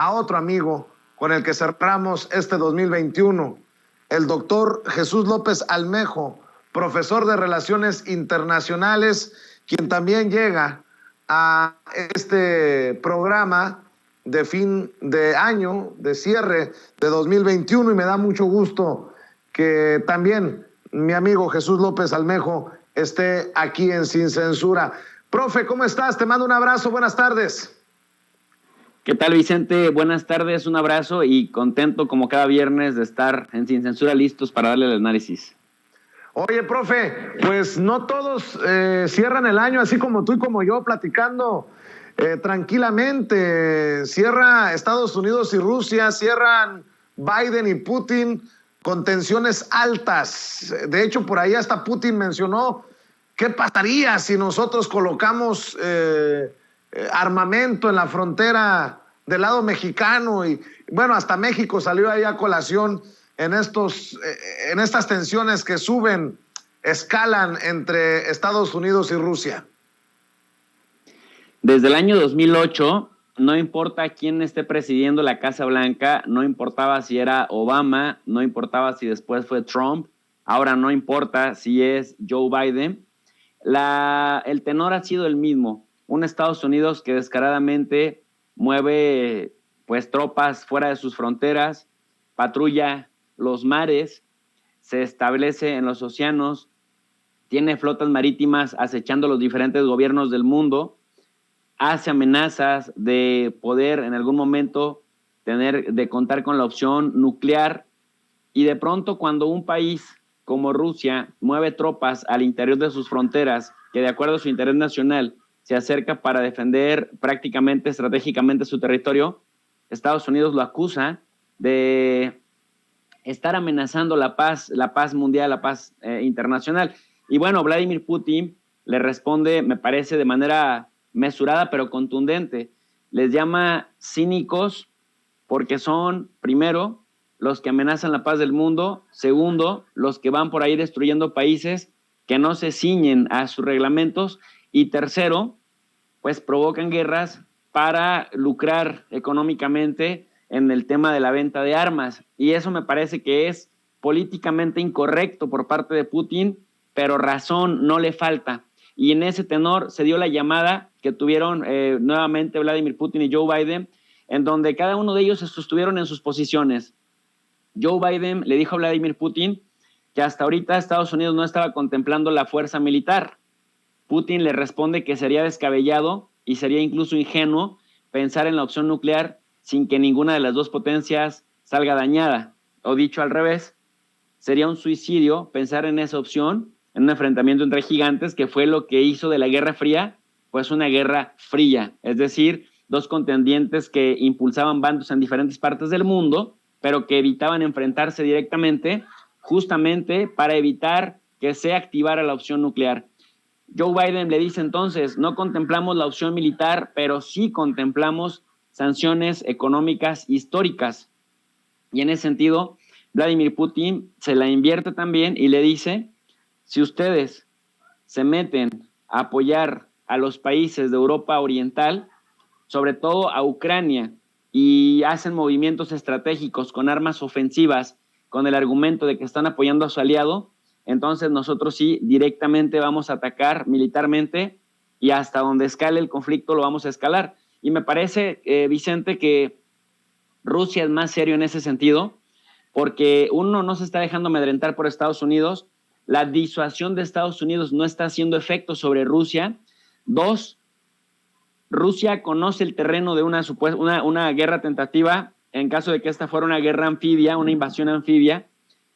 a otro amigo con el que cerramos este 2021, el doctor Jesús López Almejo, profesor de Relaciones Internacionales, quien también llega a este programa de fin de año, de cierre de 2021, y me da mucho gusto que también mi amigo Jesús López Almejo esté aquí en Sin Censura. Profe, ¿cómo estás? Te mando un abrazo, buenas tardes. ¿Qué tal, Vicente? Buenas tardes, un abrazo y contento como cada viernes de estar en Sin Censura listos para darle el análisis. Oye, profe, pues no todos cierran el año así como tú y como yo platicando tranquilamente. Cierra Estados Unidos y Rusia, cierran Biden y Putin con tensiones altas. De hecho, por ahí hasta Putin mencionó qué pasaría si nosotros colocamos armamento en la frontera del lado mexicano, y bueno, hasta México salió ahí a colación en estas tensiones que suben, escalan entre Estados Unidos y Rusia. Desde el año 2008, no importa quién esté presidiendo la Casa Blanca, no importaba si era Obama, no importaba si después fue Trump, ahora no importa si es Joe Biden, el tenor ha sido el mismo. Un Estados Unidos que descaradamente mueve pues tropas fuera de sus fronteras, patrulla los mares, se establece en los océanos, tiene flotas marítimas acechando los diferentes gobiernos del mundo, hace amenazas de poder en algún momento de contar con la opción nuclear, y de pronto cuando un país como Rusia mueve tropas al interior de sus fronteras, que de acuerdo a su interés nacional se acerca para defender prácticamente estratégicamente su territorio, Estados Unidos lo acusa de estar amenazando la paz mundial, la paz internacional. Y bueno, Vladimir Putin le responde, me parece, de manera mesurada pero contundente. Les llama cínicos porque son, primero, los que amenazan la paz del mundo; segundo, los que van por ahí destruyendo países que no se ciñen a sus reglamentos; y tercero, pues provocan guerras para lucrar económicamente en el tema de la venta de armas. Y eso me parece que es políticamente incorrecto por parte de Putin, pero razón no le falta. Y en ese tenor se dio la llamada que tuvieron nuevamente Vladimir Putin y Joe Biden, en donde cada uno de ellos sostuvieron en sus posiciones. Joe Biden le dijo a Vladimir Putin que hasta ahorita Estados Unidos no estaba contemplando la fuerza militar. Putin le responde que sería descabellado y sería incluso ingenuo pensar en la opción nuclear sin que ninguna de las dos potencias salga dañada. O dicho al revés, sería un suicidio pensar en esa opción, en un enfrentamiento entre gigantes, que fue lo que hizo de la Guerra Fría pues una guerra fría, es decir, dos contendientes que impulsaban bandos en diferentes partes del mundo, pero que evitaban enfrentarse directamente, justamente para evitar que se activara la opción nuclear. Joe Biden le dice entonces, no contemplamos la opción militar, pero sí contemplamos sanciones económicas históricas. Y en ese sentido, Vladimir Putin se la invierte también y le dice, si ustedes se meten a apoyar a los países de Europa Oriental, sobre todo a Ucrania, y hacen movimientos estratégicos con armas ofensivas, con el argumento de que están apoyando a su aliado, entonces nosotros sí directamente vamos a atacar militarmente, y hasta donde escale el conflicto lo vamos a escalar. Y me parece, Vicente, que Rusia es más serio en ese sentido, porque uno, no se está dejando amedrentar por Estados Unidos, la disuasión de Estados Unidos no está haciendo efecto sobre Rusia. Dos, Rusia conoce el terreno de una guerra tentativa en caso de que esta fuera una guerra anfibia, una invasión anfibia,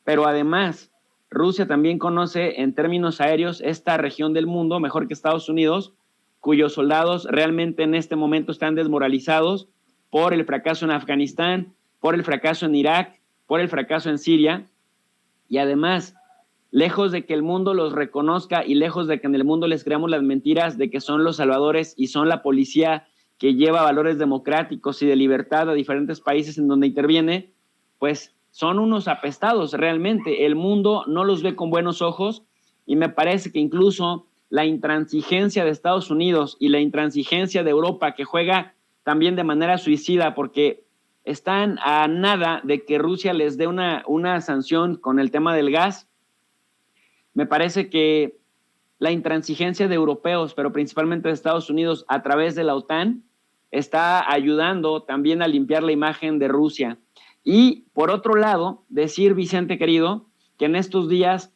pero además Rusia también conoce en términos aéreos esta región del mundo mejor que Estados Unidos, cuyos soldados realmente en este momento están desmoralizados por el fracaso en Afganistán, por el fracaso en Irak, por el fracaso en Siria, y además, lejos de que el mundo los reconozca y lejos de que en el mundo les creamos las mentiras de que son los salvadores y son la policía que lleva valores democráticos y de libertad a diferentes países en donde interviene, pues son unos apestados realmente. El mundo no los ve con buenos ojos, y me parece que incluso la intransigencia de Estados Unidos y la intransigencia de Europa, que juega también de manera suicida, porque están a nada de que Rusia les dé una sanción con el tema del gas. Me parece que la intransigencia de europeos, pero principalmente de Estados Unidos, a través de la OTAN, está ayudando también a limpiar la imagen de Rusia. Y por otro lado, decir, Vicente querido, que en estos días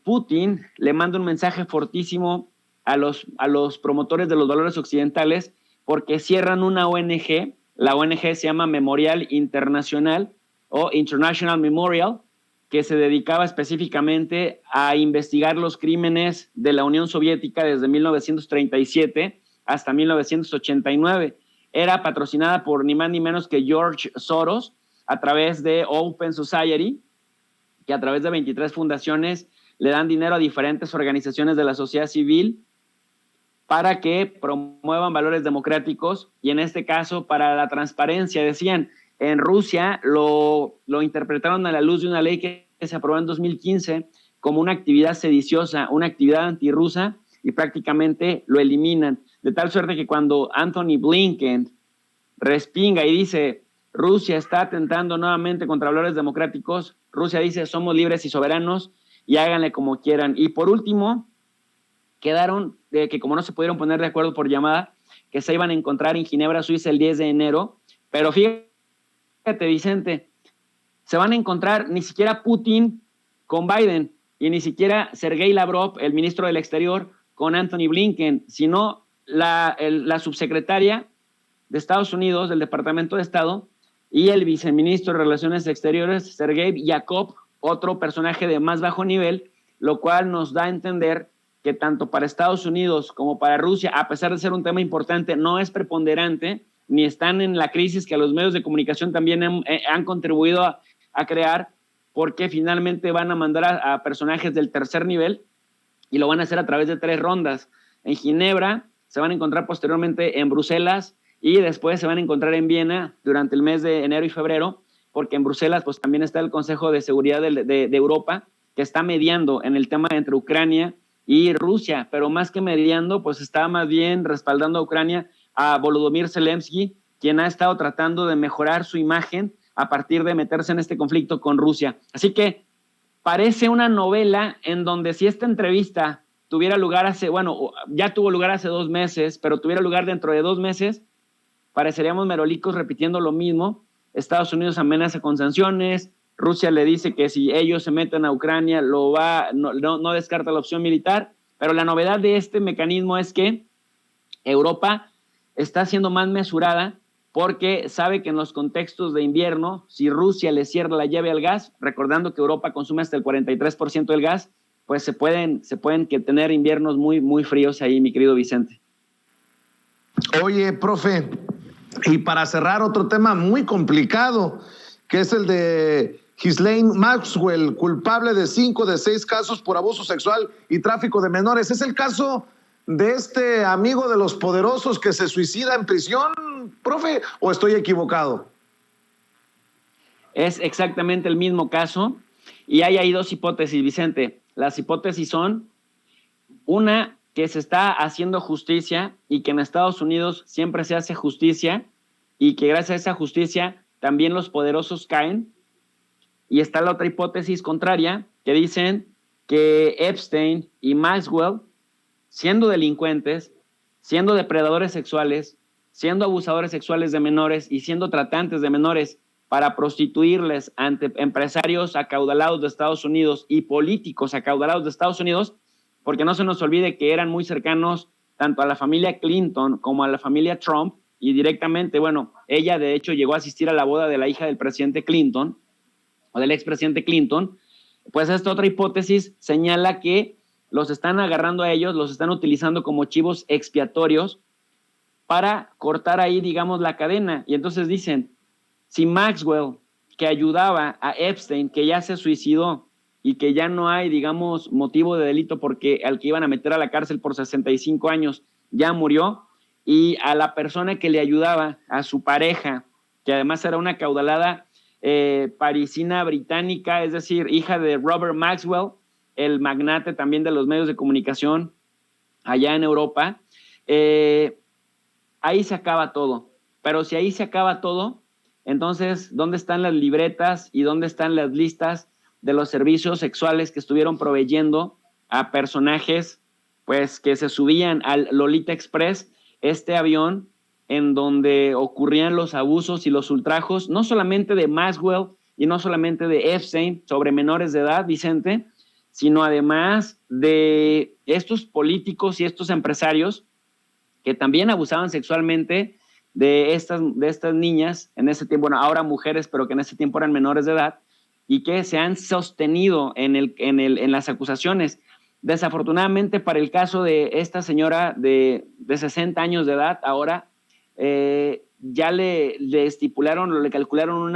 Putin le manda un mensaje fortísimo a los promotores de los valores occidentales porque cierran una ONG, la ONG se llama Memorial Internacional o International Memorial, que se dedicaba específicamente a investigar los crímenes de la Unión Soviética desde 1937 hasta 1989. Era patrocinada por ni más ni menos que George Soros a través de Open Society, que a través de 23 fundaciones le dan dinero a diferentes organizaciones de la sociedad civil para que promuevan valores democráticos y en este caso para la transparencia. Decían, en Rusia lo interpretaron a la luz de una ley que se aprobó en 2015 como una actividad sediciosa, una actividad antirrusa y prácticamente lo eliminan. De tal suerte que cuando Anthony Blinken respinga y dice Rusia está atentando nuevamente contra valores democráticos, Rusia dice somos libres y soberanos y háganle como quieran. Y por último, quedaron de que como no se pudieron poner de acuerdo por llamada, que se iban a encontrar en Ginebra, Suiza el 10 de enero, pero fíjate Vicente, se van a encontrar ni siquiera Putin con Biden y ni siquiera Sergei Lavrov, el ministro del Exterior, con Anthony Blinken, sino la subsecretaria de Estados Unidos, del Departamento de Estado, y el viceministro de Relaciones Exteriores, Sergei Yakov, otro personaje de más bajo nivel, lo cual nos da a entender que tanto para Estados Unidos como para Rusia, a pesar de ser un tema importante, no es preponderante, ni están en la crisis que los medios de comunicación también han contribuido a crear, porque finalmente van a mandar a personajes del tercer nivel y lo van a hacer a través de 3 rondas. En Ginebra, se van a encontrar posteriormente en Bruselas y después se van a encontrar en Viena durante el mes de enero y febrero, porque en Bruselas pues también está el Consejo de Seguridad de Europa, que está mediando en el tema entre Ucrania y Rusia, pero más que mediando, pues está más bien respaldando a Ucrania, a Volodymyr Zelensky, quien ha estado tratando de mejorar su imagen a partir de meterse en este conflicto con Rusia. Así que parece una novela en donde si esta entrevista tuviera lugar ya tuvo lugar hace 2 meses, pero tuviera lugar dentro de 2 meses, pareceríamos merolicos repitiendo lo mismo. Estados Unidos amenaza con sanciones, Rusia le dice que si ellos se meten a Ucrania no descarta la opción militar, pero la novedad de este mecanismo es que Europa está siendo más mesurada porque sabe que en los contextos de invierno, si Rusia le cierra la llave al gas, recordando que Europa consume hasta el 43% del gas, pues se pueden tener inviernos muy, muy fríos ahí, mi querido Vicente. Oye, profe, y para cerrar otro tema muy complicado, que es el de Ghislaine Maxwell, culpable de 5 de 6 casos por abuso sexual y tráfico de menores. ¿Es el caso de este amigo de los poderosos que se suicida en prisión, profe, o estoy equivocado? Es exactamente el mismo caso y hay 2 hipótesis, Vicente. Las hipótesis son, una, que se está haciendo justicia y que en Estados Unidos siempre se hace justicia y que gracias a esa justicia también los poderosos caen. Y está la otra hipótesis contraria, que dicen que Epstein y Maxwell, siendo delincuentes, siendo depredadores sexuales, siendo abusadores sexuales de menores y siendo tratantes de menores para prostituirles ante empresarios acaudalados de Estados Unidos y políticos acaudalados de Estados Unidos, porque no se nos olvide que eran muy cercanos tanto a la familia Clinton como a la familia Trump, y directamente, ella de hecho llegó a asistir a la boda de la hija del presidente Clinton, o del expresidente Clinton. Pues esta otra hipótesis señala que los están agarrando a ellos, los están utilizando como chivos expiatorios para cortar ahí, digamos, la cadena. Y entonces dicen, si Maxwell, que ayudaba a Epstein, que ya se suicidó y que ya no hay, digamos, motivo de delito porque al que iban a meter a la cárcel por 65 años ya murió, y a la persona que le ayudaba, a su pareja, que además era una acaudalada parisina británica, es decir, hija de Robert Maxwell, el magnate también de los medios de comunicación allá en Europa, ahí se acaba todo. Pero si ahí se acaba todo, Entonces, ¿dónde están las libretas y dónde están las listas de los servicios sexuales que estuvieron proveyendo a personajes pues que se subían al Lolita Express, este avión en donde ocurrían los abusos y los ultrajos, no solamente de Maxwell y no solamente de Epstein sobre menores de edad, Vicente, sino además de estos políticos y estos empresarios que también abusaban sexualmente de estas niñas en ese tiempo, bueno, ahora mujeres, pero que en ese tiempo eran menores de edad, y que se han sostenido en las acusaciones. Desafortunadamente, para el caso de esta señora de 60 años de edad, ahora ya le estipularon, le calcularon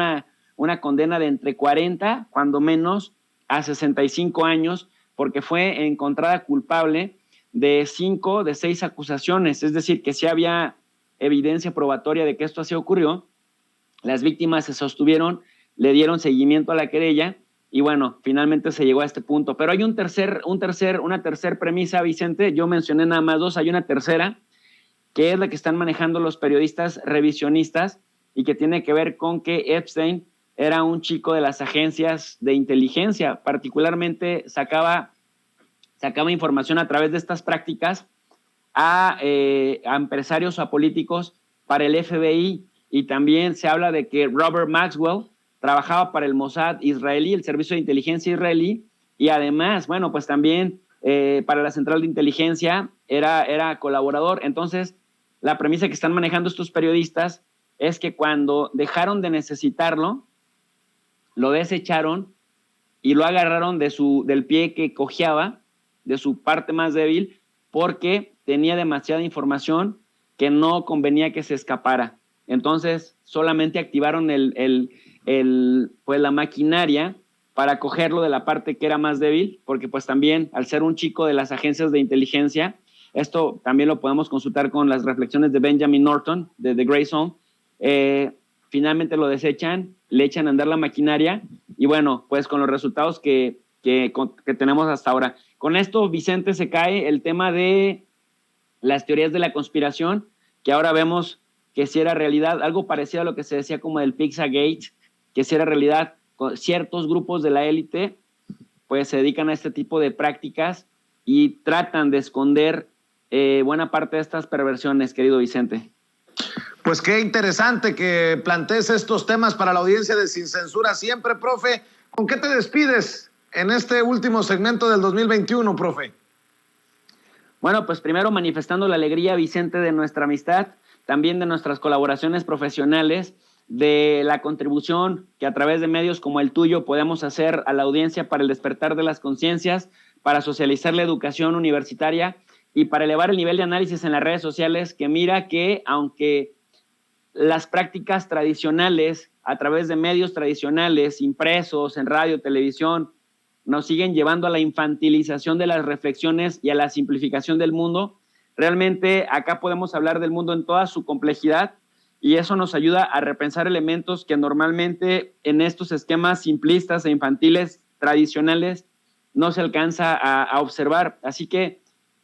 una condena de entre 40, cuando menos, a 65 años, porque fue encontrada culpable de 6 acusaciones, es decir, que sí había evidencia probatoria de que esto así ocurrió. Las víctimas se sostuvieron, le dieron seguimiento a la querella y bueno, finalmente se llegó a este punto. Pero hay una tercera premisa, Vicente. Yo mencioné nada más 2, hay una tercera, que es la que están manejando los periodistas revisionistas y que tiene que ver con que Epstein era un chico de las agencias de inteligencia, particularmente sacaba información a través de estas prácticas a empresarios o a políticos para el FBI, y también se habla de que Robert Maxwell trabajaba para el Mossad israelí, el servicio de inteligencia israelí, y además, bueno, pues también para la central de inteligencia era colaborador. Entonces, la premisa que están manejando estos periodistas es que cuando dejaron de necesitarlo, lo desecharon y lo agarraron del pie que cojeaba, de su parte más débil, porque tenía demasiada información que no convenía que se escapara. Entonces, solamente activaron pues la maquinaria para cogerlo de la parte que era más débil, porque pues también, al ser un chico de las agencias de inteligencia, esto también lo podemos consultar con las reflexiones de Benjamin Norton, de The Grey Zone, finalmente lo desechan, le echan a andar la maquinaria, y bueno, pues con los resultados que tenemos hasta ahora. Con esto, Vicente, se cae el tema de las teorías de la conspiración, que ahora vemos que si era realidad, algo parecido a lo que se decía como del Pizzagate, que si era realidad, ciertos grupos de la élite pues se dedican a este tipo de prácticas y tratan de esconder buena parte de estas perversiones, querido Vicente. Pues qué interesante que plantees estos temas para la audiencia de Sin Censura siempre, profe. ¿Con qué te despides en este último segmento del 2021, profe? Bueno, pues primero manifestando la alegría, Vicente, de nuestra amistad, también de nuestras colaboraciones profesionales, de la contribución que a través de medios como el tuyo podemos hacer a la audiencia para el despertar de las conciencias, para socializar la educación universitaria y para elevar el nivel de análisis en las redes sociales, que mira que aunque las prácticas tradicionales a través de medios tradicionales, impresos, en radio, televisión, nos siguen llevando a la infantilización de las reflexiones y a la simplificación del mundo, realmente acá podemos hablar del mundo en toda su complejidad, y eso nos ayuda a repensar elementos que normalmente en estos esquemas simplistas e infantiles tradicionales no se alcanza a observar. Así que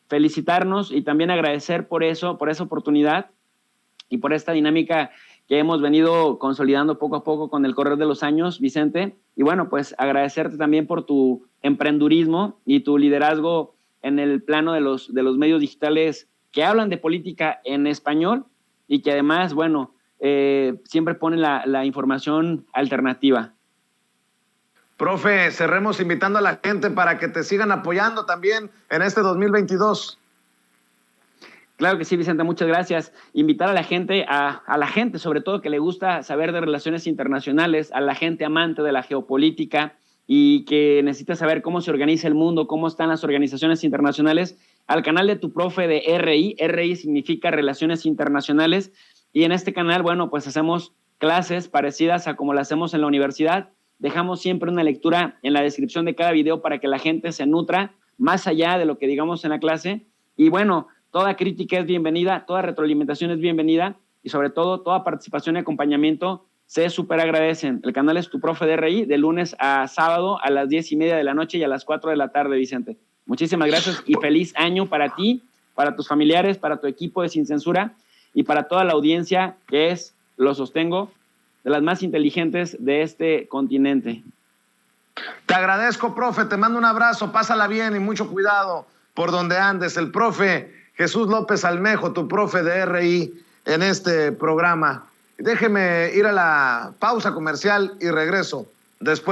felicitarnos y también agradecer por eso, por esa oportunidad y por esta dinámica que hemos venido consolidando poco a poco con el correr de los años, Vicente. Y bueno, pues agradecerte también por tu emprendurismo y tu liderazgo en el plano de los medios digitales que hablan de política en español y que además, bueno, siempre ponen la información alternativa. Profe, cerremos invitando a la gente para que te sigan apoyando también en este 2022. Claro que sí, Vicente, muchas gracias. Invitar a la gente, a la gente sobre todo que le gusta saber de relaciones internacionales, a la gente amante de la geopolítica y que necesita saber cómo se organiza el mundo, cómo están las organizaciones internacionales, al canal de tu profe de RI. RI significa Relaciones Internacionales, y en este canal, bueno, pues hacemos clases parecidas a como las hacemos en la universidad. Dejamos siempre una lectura en la descripción de cada video para que la gente se nutra más allá de lo que digamos en la clase. Y bueno, toda crítica es bienvenida, toda retroalimentación es bienvenida, y sobre todo toda participación y acompañamiento se súper agradecen. El canal es tu profe de RI, de lunes a sábado a las 10:30 de la noche y a las 4 de la tarde, Vicente. Muchísimas gracias y feliz año para ti, para tus familiares, para tu equipo de Sin Censura y para toda la audiencia que es, lo sostengo, de las más inteligentes de este continente. Te agradezco, profe, te mando un abrazo, pásala bien y mucho cuidado por donde andes. El profe Jesús López Almejo, tu profe de RI en este programa. Déjeme ir a la pausa comercial y regreso después.